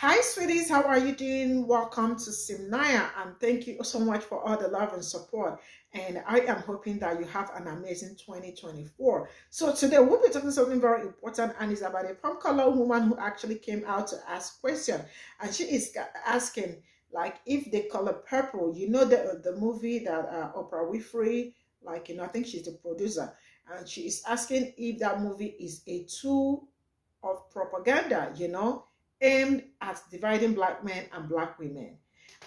Hi, sweeties. How are you doing? Welcome to Cimnanya, and thank you so much for all the love and support. And I am hoping that you have an amazing 2024. So today we'll be talking something very important, and it's about a pop color woman who actually came out to ask question, and she is asking like if the color purple. You know the movie that Oprah Winfrey, I think she's the producer, and she is asking if that movie is a tool of propaganda, aimed at dividing black men and black women.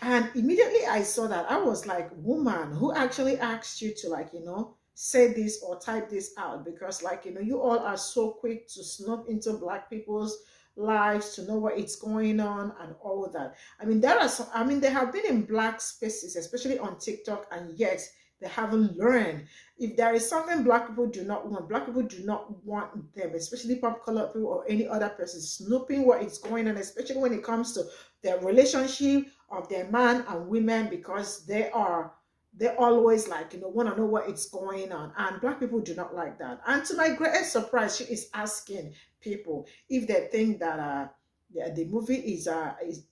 And immediately I saw that, I was like, woman, who actually asked you to, say this or type this out? Because, you all are so quick to snoop into black people's lives to know what is going on and all that. I mean, they have been in black spaces, especially on TikTok, and yet they haven't learned. If there is something black people do not want, black people do not want them, especially pop color people or any other person, snooping what is going on, especially when it comes to their relationship of their man and women, because they always want to know what is going on, and black people do not like that. And to my greatest surprise, she is asking people if they think that the movie is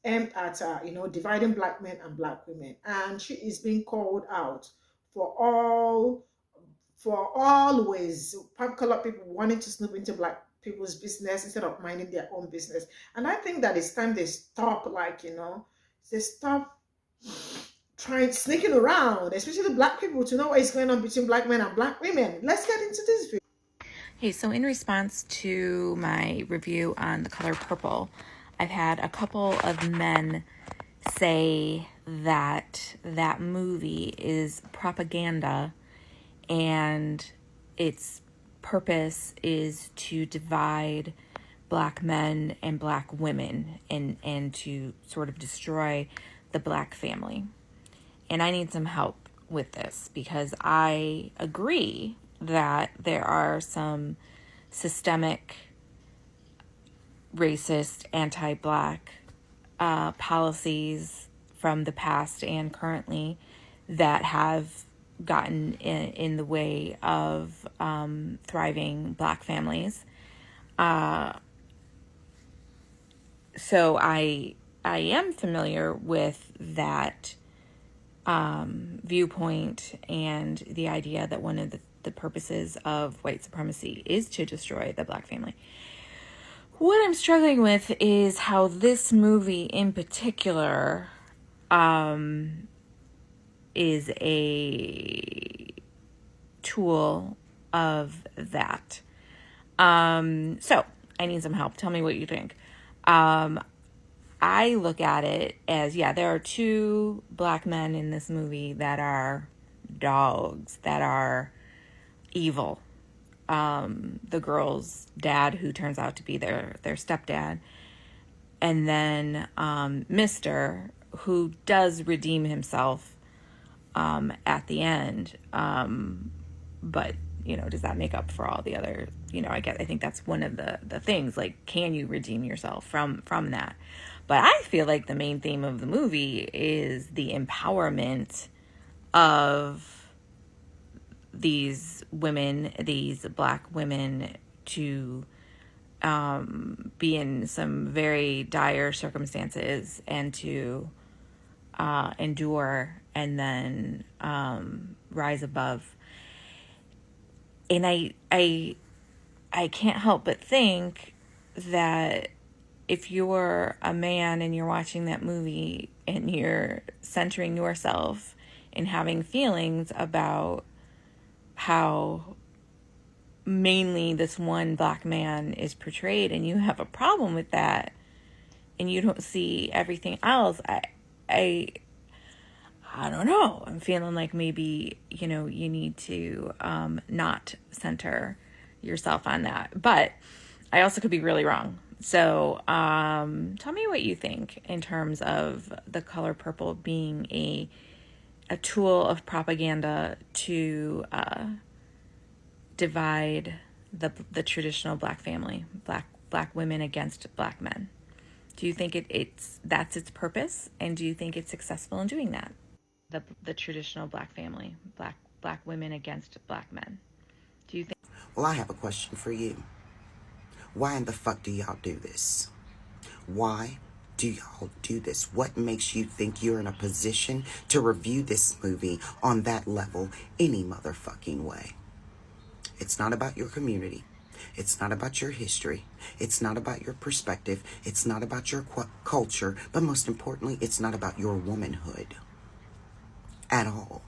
aimed at dividing black men and black women, and she is being called out for all for always pop color people wanting to snoop into black people's business instead of minding their own business. And I think that it's time they stop, they stop trying sneaking around, especially black people, to know what is going on between black men and black women. Let's get into this video. Hey, so in response to my review on the color purple, I've had a couple of men say that that movie is propaganda and its purpose is to divide black men and black women and to sort of destroy the black family. And I need some help with this because I agree that there are some systemic, racist, anti-black policies from the past and currently that have gotten in the way of thriving black families. So I am familiar with that viewpoint and the idea that one of the purposes of white supremacy is to destroy the black family. What I'm struggling with is how this movie in particular is a tool of that. So I need some help. Tell me what you think. I look at it as, yeah, there are two black men in this movie that are dogs, that are evil. The girl's dad, who turns out to be their stepdad, and then Mr., who does redeem himself at the end. But, does that make up for all the other, I think that's one of the things, like, can you redeem yourself from that? But I feel like the main theme of the movie is the empowerment of these women, these black women, to be in some very dire circumstances and to endure and then rise above. And I can't help but think that if you're a man and you're watching that movie and you're centering yourself and having feelings about how mainly this one black man is portrayed, and you have a problem with that and you don't see everything else, I don't know. I'm feeling like maybe, you need to not center yourself on that. But I also could be really wrong. So tell me what you think in terms of the color purple being a tool of propaganda to divide the traditional black family, black women against black men. Do you think that's its purpose, and do you think it's successful in doing that? The traditional black family, black women against black men. Do you think? Well, I have a question for you. Why in the fuck do y'all do this? Why do y'all do this? What makes you think you're in a position to review this movie on that level any motherfucking way? It's not about your community. It's not about your history. It's not about your perspective. It's not about your culture. But most importantly, it's not about your womanhood at all.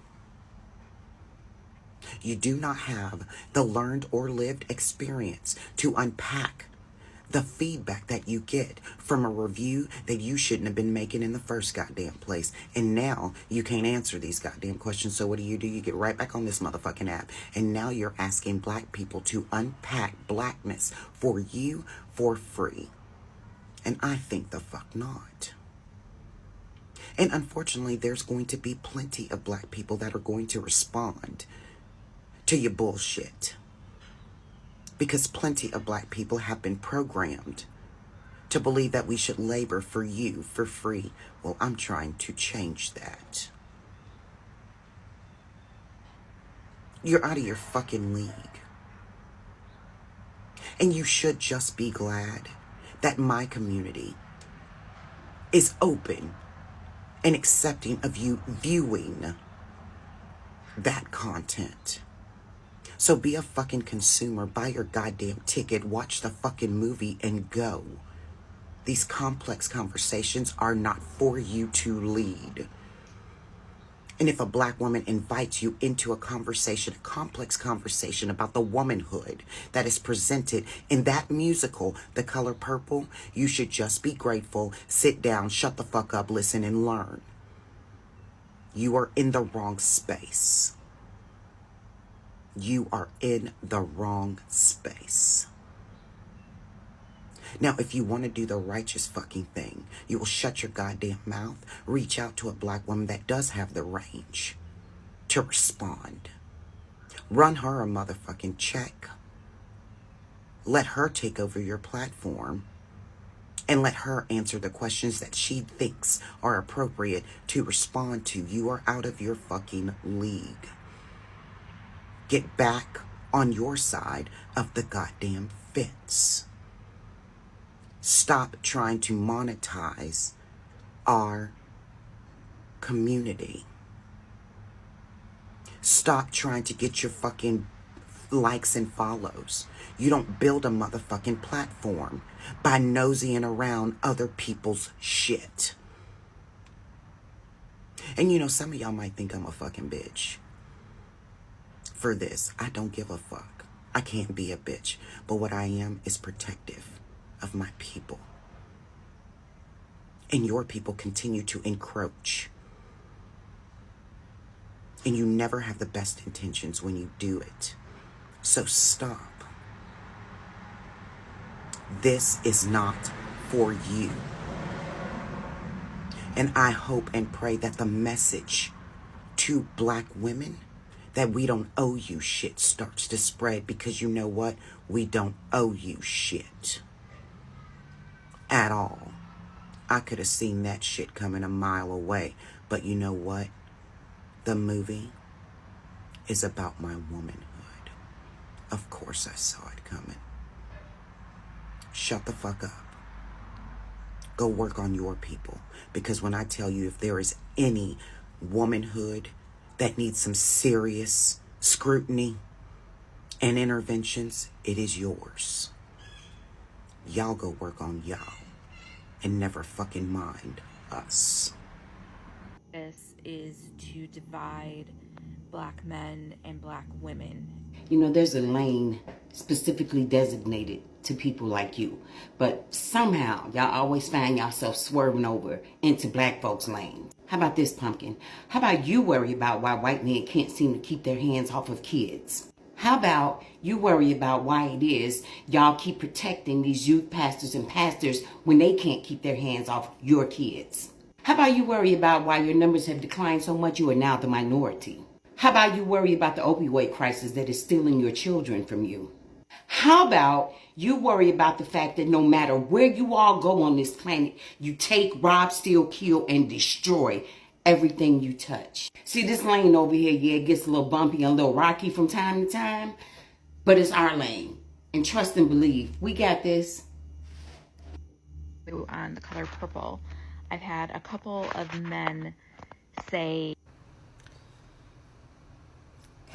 You do not have the learned or lived experience to unpack the feedback that you get from a review that you shouldn't have been making in the first goddamn place. And now you can't answer these goddamn questions. So what do? You get right back on this motherfucking app. And now you're asking black people to unpack blackness for you for free. And I think the fuck not. And unfortunately, there's going to be plenty of black people that are going to respond to your bullshit. Because plenty of black people have been programmed to believe that we should labor for you for free. Well, I'm trying to change that. You're out of your fucking league. And you should just be glad that my community is open and accepting of you viewing that content. So be a fucking consumer, buy your goddamn ticket, watch the fucking movie, and go. These complex conversations are not for you to lead. And if a black woman invites you into a conversation, a complex conversation about the womanhood that is presented in that musical, The Color Purple, you should just be grateful, sit down, shut the fuck up, listen, and learn. You are in the wrong space. You are in the wrong space. Now, if you want to do the righteous fucking thing, you will shut your goddamn mouth, reach out to a black woman that does have the range to respond. Run her a motherfucking check. Let her take over your platform and let her answer the questions that she thinks are appropriate to respond to. You are out of your fucking league. Get back on your side of the goddamn fence. Stop trying to monetize our community. Stop trying to get your fucking likes and follows. You don't build a motherfucking platform by nosying around other people's shit. And you know, some of y'all might think I'm a fucking bitch for this. I don't give a fuck. I can't be a bitch. But what I am is protective of my people. And your people continue to encroach. And you never have the best intentions when you do it. So stop. This is not for you. And I hope and pray that the message to black women that we don't owe you shit starts to spread, because you know what? We don't owe you shit. At all. I could have seen that shit coming a mile away. But you know what? The movie is about my womanhood. Of course I saw it coming. Shut the fuck up. Go work on your people. Because when I tell you, if there is any womanhood that needs some serious scrutiny and interventions, it is yours. Y'all go work on y'all and never fucking mind us. This is to divide black men and black women. You know, there's a lane specifically designated to people like you. But somehow, y'all always find yourself swerving over into black folks' lane. How about this, Pumpkin? How about you worry about why white men can't seem to keep their hands off of kids? How about you worry about why it is y'all keep protecting these youth pastors and pastors when they can't keep their hands off your kids? How about you worry about why your numbers have declined so much you are now the minority? How about you worry about the opioid crisis that is stealing your children from you? How about you worry about the fact that no matter where you all go on this planet, you take, rob, steal, kill, and destroy everything you touch? See, this lane over here, yeah, it gets a little bumpy and a little rocky from time to time, but it's our lane. And trust and believe, we got this. on the color purple, I've had a couple of men say,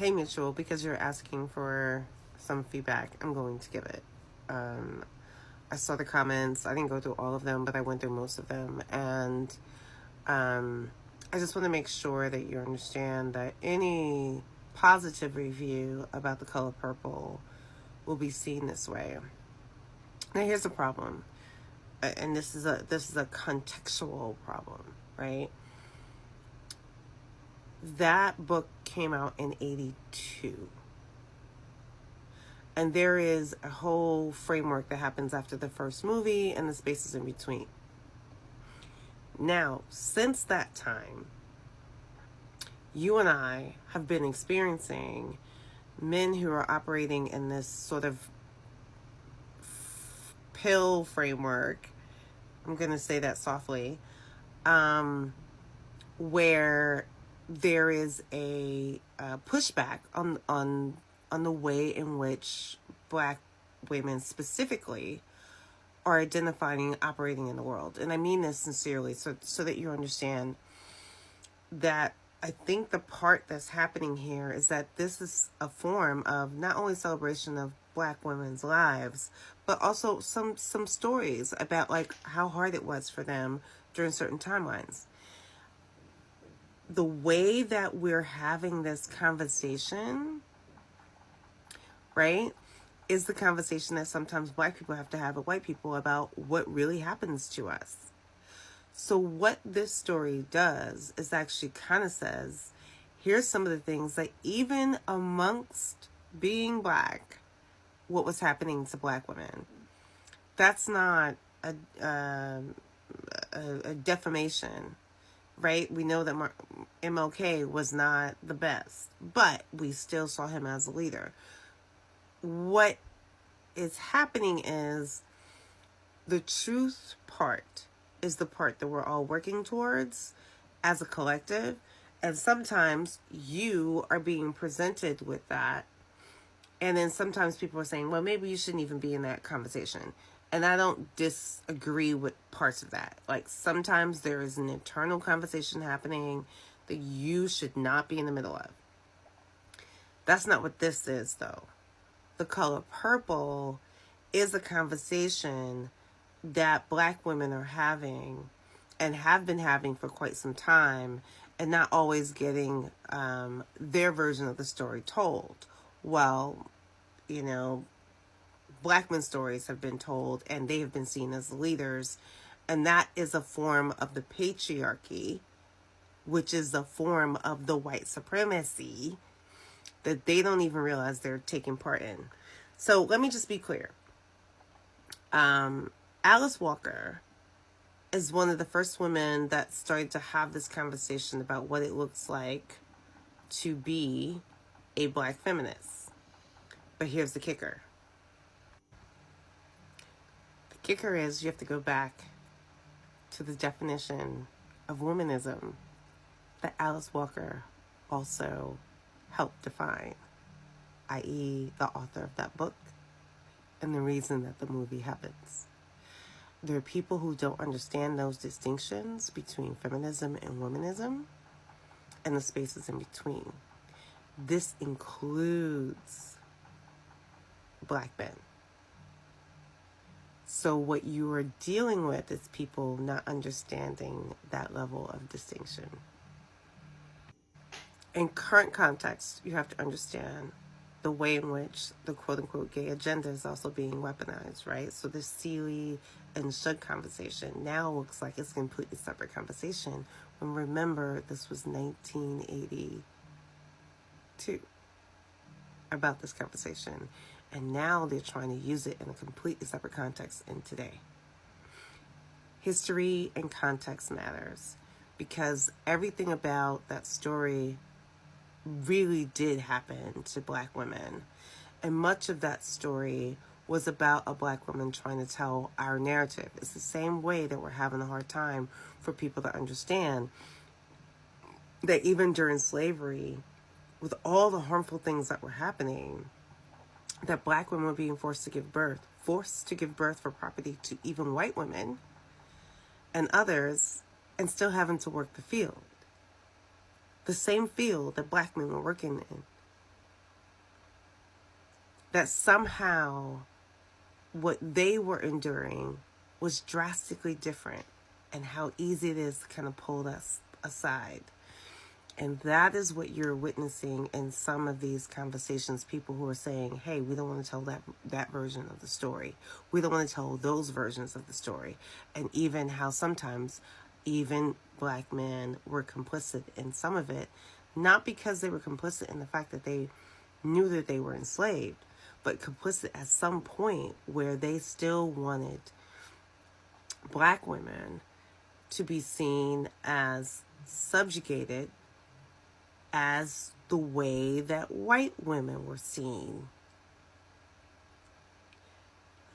Hey, Mitchell, because you're asking for some feedback, I'm going to give it. I saw the comments. I didn't go through all of them, but I went through most of them. And I just want to make sure that you understand that any positive review about the color purple will be seen this way. Now, here's the problem, and this is a contextual problem, right? That book came out in 82. And there is a whole framework that happens after the first movie and the spaces in between. Now, since that time, you and I have been experiencing men who are operating in this sort of pill framework. I'm going to say that softly. Where there is a pushback on the way in which Black women specifically are identifying and operating in the world. And I mean this sincerely, so that you understand that I think the part that's happening here is that this is a form of not only celebration of Black women's lives, but also some stories about like how hard it was for them during certain timelines. The way that we're having this conversation, right, is the conversation that sometimes Black people have to have with white people about what really happens to us. So what this story does is actually kind of says, here's some of the things that even amongst being Black, what was happening to Black women. That's not a defamation, right? We know that MLK was not the best, but we still saw him as a leader. What is happening is the truth part is the part that we're all working towards as a collective. And sometimes you are being presented with that. And then sometimes people are saying, well, maybe you shouldn't even be in that conversation. And I don't disagree with parts of that. Like sometimes there is an internal conversation happening that you should not be in the middle of. That's not what this is, though. The color purple is a conversation that Black women are having and have been having for quite some time, and not always getting their version of the story told. Well, you know, Black men's stories have been told and they have been seen as leaders, and that is a form of the patriarchy, which is a form of the white supremacy that they don't even realize they're taking part in. So let me just be clear. Alice Walker is one of the first women that started to have this conversation about what it looks like to be a Black feminist. But here's the kicker. The kicker is you have to go back to the definition of womanism that Alice Walker also helped define, i.e. the author of that book and the reason that the movie happens. There are people who don't understand those distinctions between feminism and womanism and the spaces in between. This includes Black men. So what you are dealing with is people not understanding that level of distinction. In current context, you have to understand the way in which the quote-unquote gay agenda is also being weaponized, right? So the Seeley and Shug conversation now looks like it's a completely separate conversation. When remember, this was 1982 about this conversation. And now they're trying to use it in a completely separate context in today. History and context matters because everything about that story really did happen to Black women. And much of that story was about a Black woman trying to tell our narrative. It's the same way that we're having a hard time for people to understand that even during slavery, with all the harmful things that were happening, that Black women were being forced to give birth for property to even white women, and others, and still having to work the field. The same field that black men were working in. That somehow what they were enduring was drastically different, and how easy it is to kind of pull us aside. And that is what you're witnessing in some of these conversations. People who are saying, hey, we don't want to tell that version of the story. We don't want to tell those versions of the story. And even how sometimes even black men were complicit in some of it, not because they were complicit in the fact that they knew that they were enslaved, but complicit at some point where they still wanted black women to be seen as subjugated as the way that white women were seen.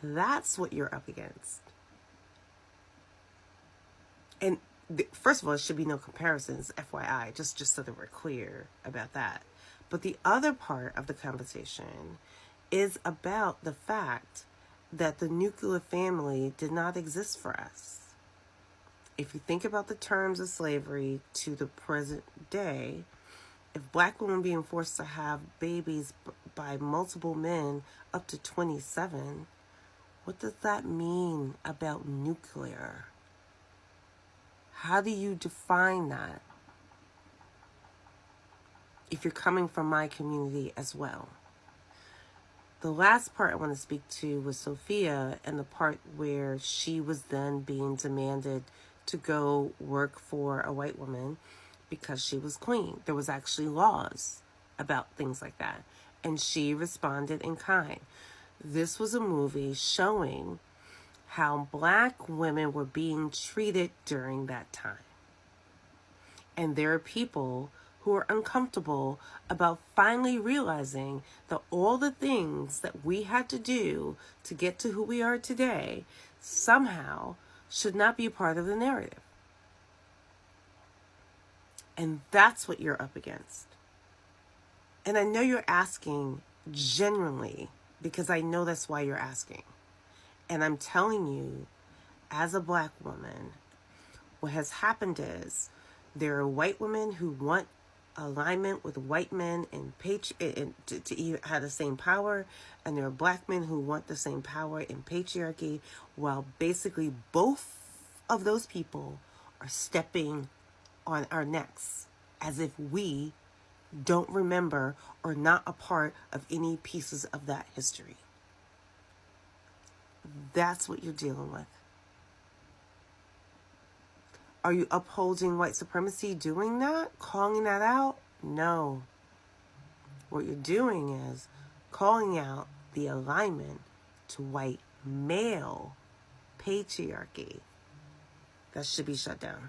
That's what you're up against. And first of all, it should be no comparisons, FYI, just so that we're clear about that. But the other part of the conversation is about the fact that the nuclear family did not exist for us. If you think about the terms of slavery to the present day, if black women being forced to have babies by multiple men up to 27, what does that mean about nuclear? How do you define that? If you're coming from my community as well. The last part I want to speak to was Sophia, and the part where she was then being demanded to go work for a white woman because she was queen. There was actually laws about things like that. And she responded in kind. This was a movie showing how black women were being treated during that time. And there are people who are uncomfortable about finally realizing that all the things that we had to do to get to who we are today somehow should not be part of the narrative. And that's what you're up against. And I know you're asking genuinely, because I know that's why you're asking. And I'm telling you, as a black woman, what has happened is there are white women who want alignment with white men and to have the same power, and there are black men who want the same power in patriarchy, while basically both of those people are stepping on our necks as if we don't remember or not a part of any pieces of that history. That's what you're dealing with. Are you upholding white supremacy doing that? Calling that out? No. What you're doing is calling out the alignment to white male patriarchy that should be shut down.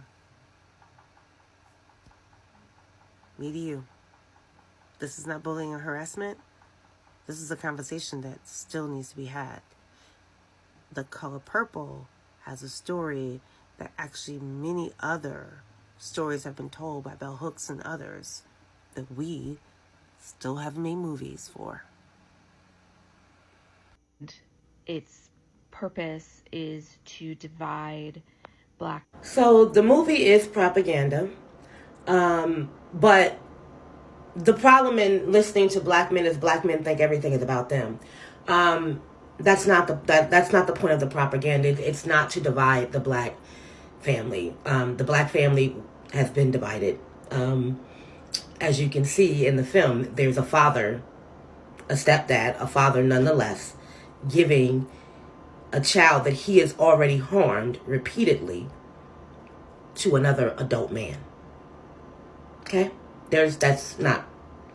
Me to you. This is not bullying or harassment. This is a conversation that still needs to be had. The Color Purple has a story that actually many other stories have been told by Bell Hooks and others that we still haven't made movies for. Its purpose is to divide black. So the movie is propaganda, but the problem in listening to black men is black men think everything is about them. That's not the point of the propaganda. It's not to divide the black family. The black family has been divided. As you can see in the film, there's a father, a stepdad, a father nonetheless, giving a child that he has already harmed repeatedly to another adult man. Okay? That's not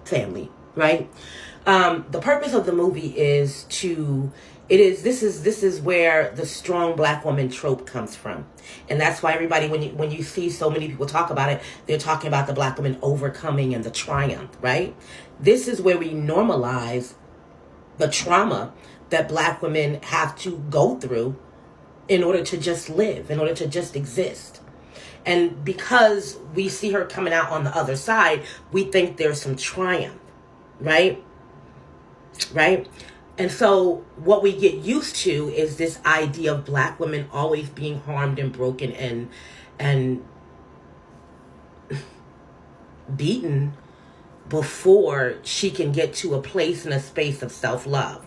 family, right? The purpose of the movie is this is where the strong black woman trope comes from. And that's why everybody, when you see so many people talk about it, they're talking about the black woman overcoming and the triumph, right? This is where we normalize the trauma that black women have to go through in order to just live, in order to just exist. And because we see her coming out on the other side, we think there's some triumph, right? Right? And so what we get used to is this idea of black women always being harmed and broken and beaten before she can get to a place and a space of self-love.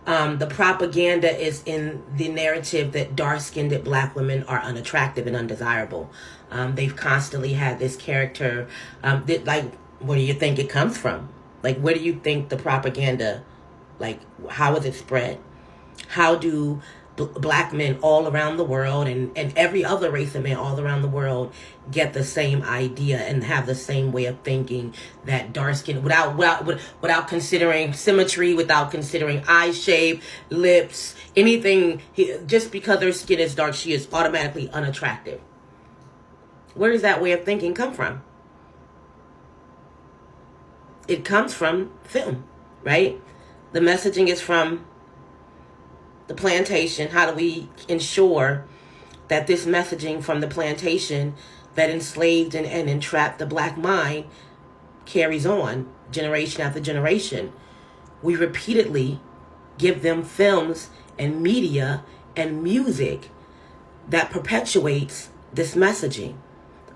The propaganda is in the narrative that dark-skinned black women are unattractive and undesirable. They've constantly had this character that, like, where do you think it comes from? Like, where do you think the propaganda, like, how is it spread? How do black men all around the world and every other race of men all around the world get the same idea and have the same way of thinking that dark skin, without considering symmetry, without considering eye shape, lips, anything, just because her skin is dark, she is automatically unattractive? Where does that way of thinking come from? It comes from film, right? The messaging is from the plantation. How do we ensure that this messaging from the plantation that enslaved and entrapped the black mind carries on generation after generation? We repeatedly give them films and media and music that perpetuates this messaging,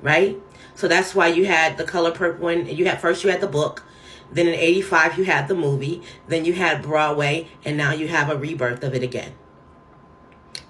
right? So that's why you had The Color Purple, and you had the book. Then in 85, you had the movie. Then you had Broadway. And now you have a rebirth of it again.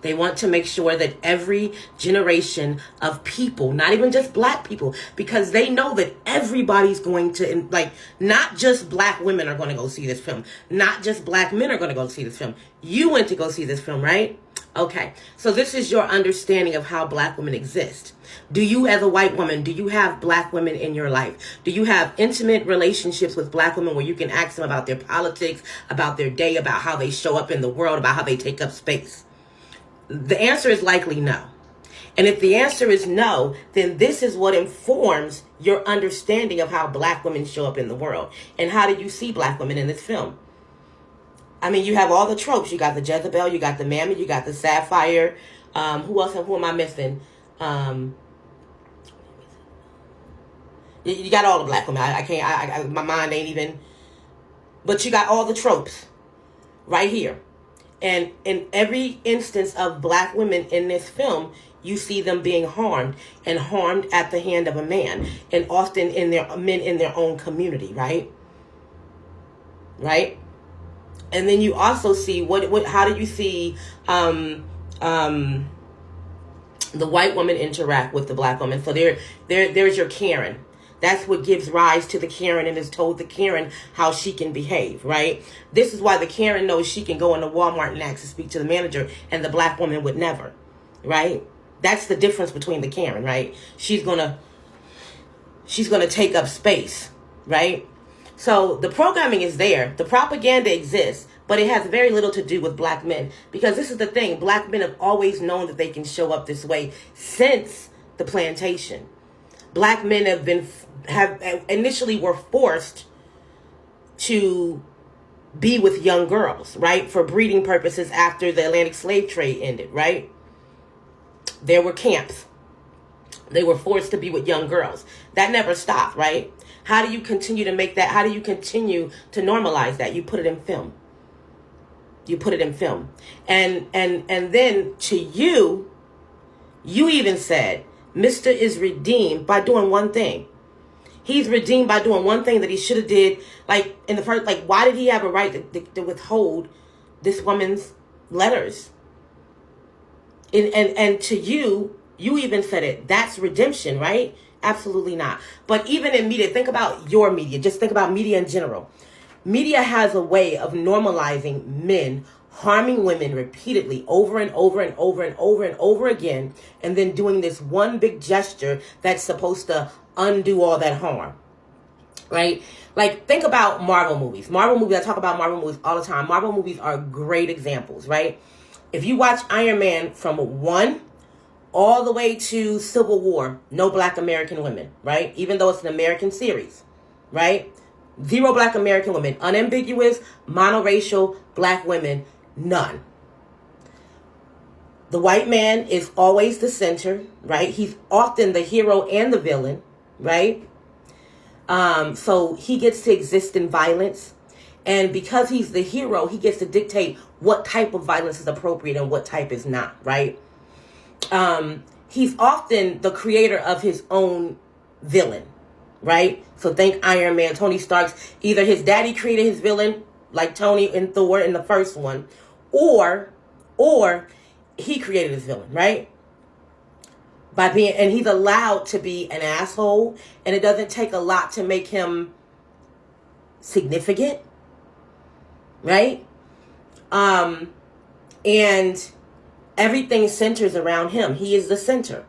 They want to make sure that every generation of people, not even just black people, because they know that everybody's going to, like, not just black women are going to go see this film. Not just black men are going to go see this film. You went to go see this film, right? Okay. So this is your understanding of how black women exist. Do you, as a white woman, do you have black women in your life? Do you have intimate relationships with black women where you can ask them about their politics, about their day, about how they show up in the world, about how they take up space? The answer is likely no. And if the answer is no, then this is what informs your understanding of how black women show up in the world. And how do you see black women in this film? I mean, you have all the tropes. You got the Jezebel, you got the Mammy, you got the Sapphire. Who else? Who am I missing? You got all the black women. I can't, my mind ain't even, but you got all the tropes right here. And in every instance of black women in this film, you see them being harmed, and harmed at the hand of a man, and often in their men in their own community, right? Right? And then you also see how do you see the white woman interact with the black woman? So there's your Karen. That's what gives rise to the Karen and has told the Karen how she can behave, right? This is why the Karen knows she can go into Walmart and ask to speak to the manager, and the black woman would never, right? That's the difference between the Karen, right? She's gonna take up space, right? So the programming is there. The propaganda exists, but it has very little to do with black men, because this is the thing. Black men have always known that they can show up this way since the plantation. Black men have initially were forced to be with young girls, right? For breeding purposes after the Atlantic slave trade ended, right? There were camps. They were forced to be with young girls. That never stopped, right? How do you continue to make that? How do you continue to normalize that? You put it in film. You put it in film. And then to you even said, Mr. is redeemed by doing one thing. He's redeemed by doing one thing that he should have did. Like in the first, like, why did he have a right to withhold this woman's letters? And to you even said it. That's redemption, right? Absolutely not. But even in media, think about your media. Just think about media in general. Media has a way of normalizing men harming women repeatedly over and over and over and over and over again, and then doing this one big gesture that's supposed to undo all that harm, right? Like, think about Marvel movies. I talk about Marvel movies all the time. Marvel movies are great examples, right? If you watch Iron Man from 1 all the way to Civil War, no black American women, right? Even though it's an American series, right? 0 black American women, unambiguous, monoracial black women, none. The white man is always the center, right? He's often the hero and the villain, right? So he gets to exist in violence. And because he's the hero, he gets to dictate what type of violence is appropriate and what type is not, right? He's often the creator of his own villain, right? So think Iron Man, Tony Stark's, either his daddy created his villain, like Tony and Thor in the first one, or he created his villain, right? And he's allowed to be an asshole, and it doesn't take a lot to make him significant, right? And everything centers around him. He is the center.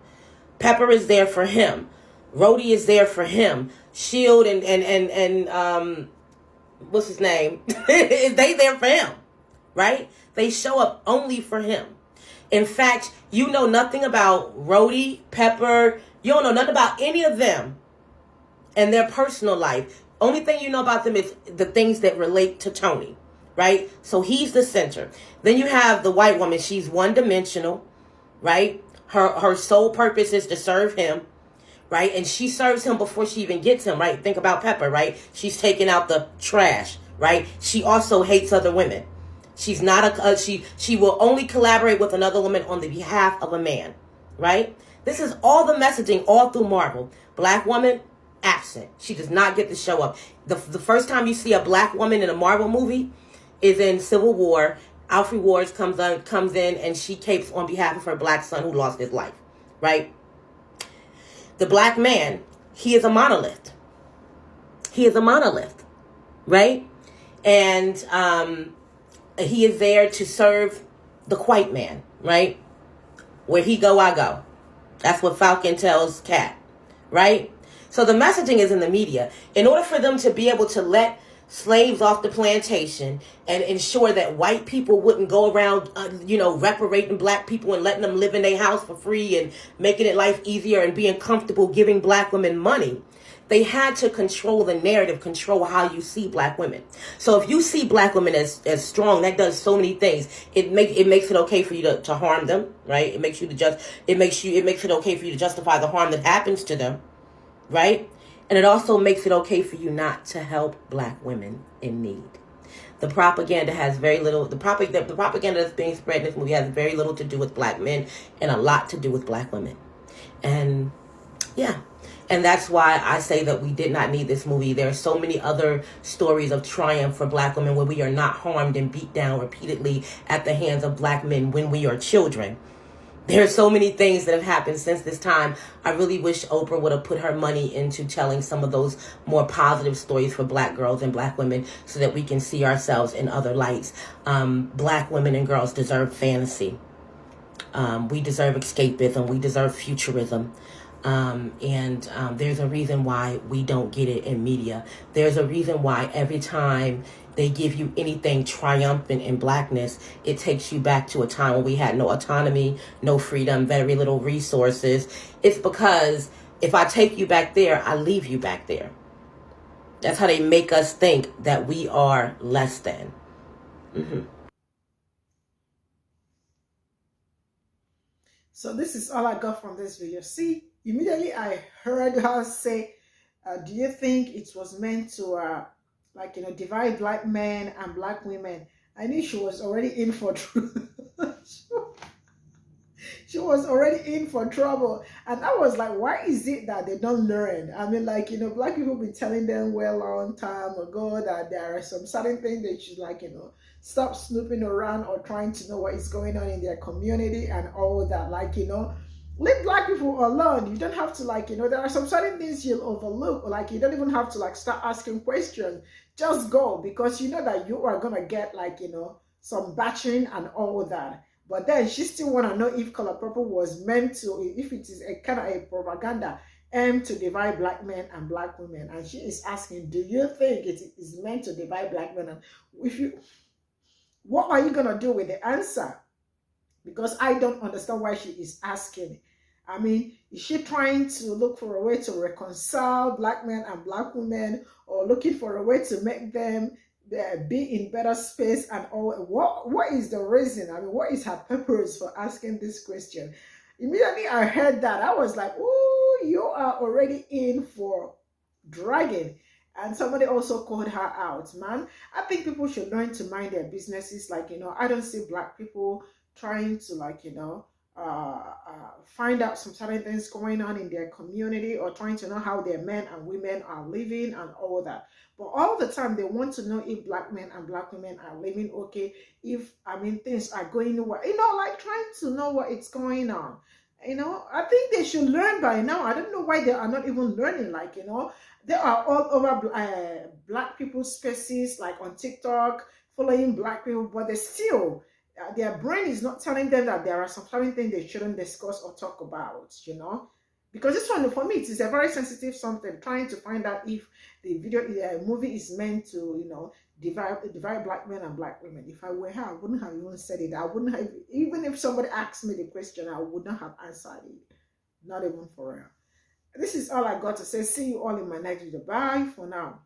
Pepper is there for him. Rhodey is there for him. Shield and what's his name? They there for him, right? They show up only for him. In fact, you know nothing about Rhodey, Pepper. You don't know nothing about any of them and their personal life. Only thing you know about them is the things that relate to Tony, right? So he's the center. Then you have the white woman. She's one-dimensional, right? Her sole purpose is to serve him, right? And she serves him before she even gets him, right? Think about Pepper, right? She's taking out the trash, right? She also hates other women. She's not she will only collaborate with another woman on the behalf of a man, right? This is all the messaging all through Marvel. Black woman, absent. She does not get to show up. The first time you see a black woman in a Marvel movie is in Civil War. Alfre Woolard comes in and she capes on behalf of her black son who lost his life, right? The black man, he is a monolith. He is a monolith, right? And he is there to serve the white man, right? Where he go, I go. That's what Falcon tells Cat, right? So the messaging is in the media. In order for them to be able to let slaves off the plantation and ensure that white people wouldn't go around, reparating black people and letting them live in their house for free and making it life easier and being comfortable giving black women money, they had to control the narrative, control how you see black women. So if you see black women as strong, that does so many things. It makes it okay for you to harm them, right? It makes it okay for you to justify the harm that happens to them, right? And it also makes it okay for you not to help black women in need. The propaganda has very little. The propaganda that's being spread in this movie has very little to do with black men and a lot to do with black women. And yeah. And that's why I say that we did not need this movie. There are so many other stories of triumph for black women where we are not harmed and beat down repeatedly at the hands of black men when we are children. There are so many things that have happened since this time. I really wish Oprah would have put her money into telling some of those more positive stories for black girls and black women so that we can see ourselves in other lights. Black women and girls deserve fantasy. We deserve escapism. We deserve futurism. There's a reason why we don't get it in media. There's a reason why every time they give you anything triumphant in blackness, it takes you back to a time when we had no autonomy, no freedom, very little resources. It's because if I take you back there, I leave you back there. That's how they make us think that we are less than. Mm-hmm. So this is all I got from this video. See, immediately I heard her say, do you think it was meant to divide black men and black women? I knew she was already in for trouble. She was already in for trouble. And I was like, why is it that they don't learn? I mean, black people been telling them well a long time ago that there are some certain things they should stop snooping around or trying to know what is going on in their community and all that. Leave black people alone. You don't have to there are some certain things you'll overlook, or you don't even have to start asking questions. Just go, because you know that you are gonna get some batching and all that. But then she still want to know if Color Purple was meant to, if it is a kind of a propaganda aimed to divide black men and black women. And she is asking, do you think it is meant to divide black men? And what are you going to do with the answer? Because I don't understand why she is asking. I mean, is she trying to look for a way to reconcile black men and black women, or looking for a way to make them be in better space and all? What is the reason? I mean, what is her purpose for asking this question? Immediately I heard that, I was like, oh, you are already in for dragging. And somebody also called her out, man. I think people should learn to mind their businesses. Like, I don't see black people trying to, like, find out some certain things going on in their community, or trying to know how their men and women are living and all that. But all the time they want to know if black men and black women are living okay, if, I mean, things are going well, like trying to know what is going on. I think they should learn by now. I don't know why they are not even learning. Like, they are all over black people's spaces, like on TikTok, following black people, but they still, their brain is not telling them that there are some certain things they shouldn't discuss or talk about. Because this one, for me, it is a very sensitive something, trying to find out if the movie is meant to, divide black men and black women. If I were her, I wouldn't have even said it. I wouldn't have, even if somebody asked me the question, I would not have answered it. Not even for real. This is all I got to say. See you all in my next video. Bye for now.